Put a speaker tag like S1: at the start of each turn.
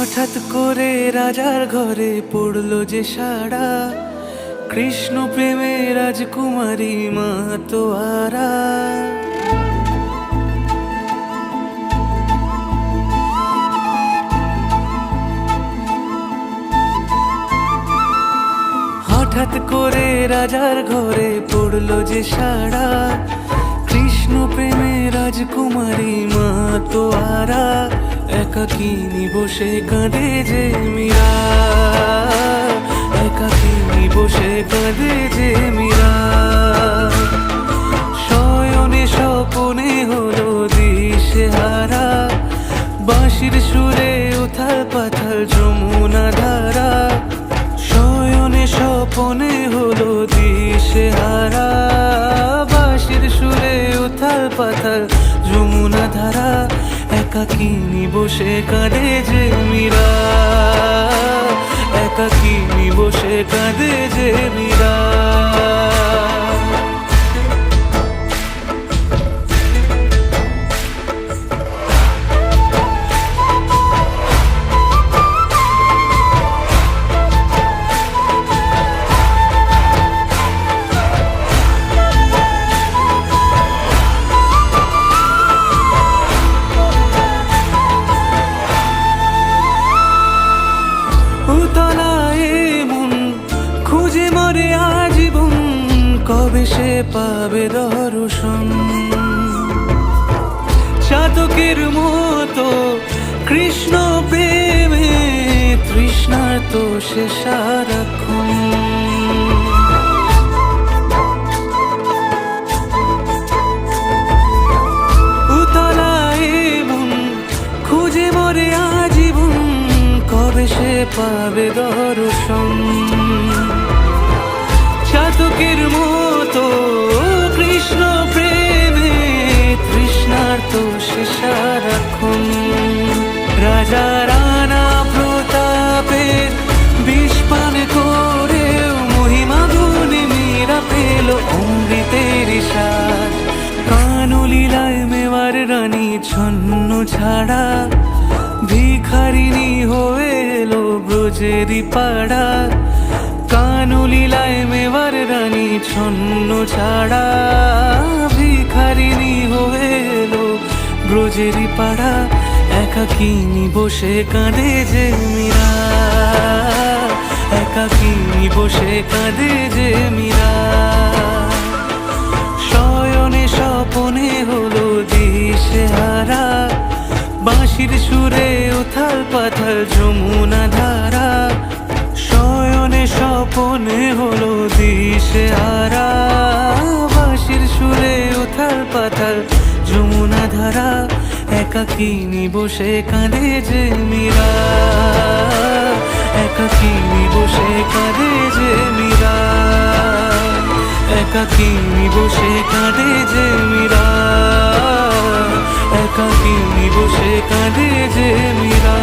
S1: হঠাৎ করে রাজার ঘরে পড়লো যে সাড়া, কৃষ্ণ প্রেমে রাজকুমারী মাতোয়ারা। হঠাৎ করে রাজার ঘরে পড়লো যে সাড়া, কৃষ্ণ প্রেমে রাজকুমারী মাতোয়ারা। একাকিনী বসে কাঁদে যে মীরা, একাকিনী বসে কাঁদে যে মীরা। শয়নে স্বপনে হলো দিশেহারা, বাঁশির সুরে উথাল পাথাল যমুনা ধারা। শয়নে স্বপনে হলো দিশেহারা, বাঁশির সুরে উথাল পাথাল যমুনা ধারা। একাকিনী বসে কাঁদে যে মীরা, একাকিনী বসে কাঁদে যে মীরা। খুঁজে মরে আজীবন, কবে সে পাবে দর্শন। চাতকের মতো কৃষ্ণ প্রেমে তৃষ্ণার্ত সে সারাক্ষণ। উতলায় মন খুঁজে মরে আজীবন, কবে সে পাবে দর্শন। চাতকের মতো কৃষ্ণ প্রেমে তৃষ্ণার্ত সে সারাক্ষণ। রাজা রানা প্রতাপে বিষ পান করে মহিমা গুণে মীরা পেল অমৃতের স্বাদ। কানলীলায় মেওয়ার রানী ছন্ন ছাড়া, ভিখারিণী হয়ে এলো ব্রজেরই পাড়া। কানলীলায় মেওয়ার রানী ছন্ন ছাড়া, ভিখারিণী হয়ে এলো ব্রজেরই পাড়া। একাকিনী বসে কাঁদে যে মীরা, একাকিনী বসে কাঁদে যে মীরা। শয়নে স্বপনে হলো দিশেহারা, বাঁশির সুরে উথাল পাথাল যমুনা ধারা। শয়নে স্বপনে হলো দিশেহারা, বাঁশির সুরে উথাল পাথাল যমুনা ধারা। একাকিনী বসে কাঁদে যে মীরা, একাকিনী বসে কাঁদে যে মীরা, একাকিনী বসে কাঁদে যে মীরা, একাকিনী বসে কাঁদে যে মীরা।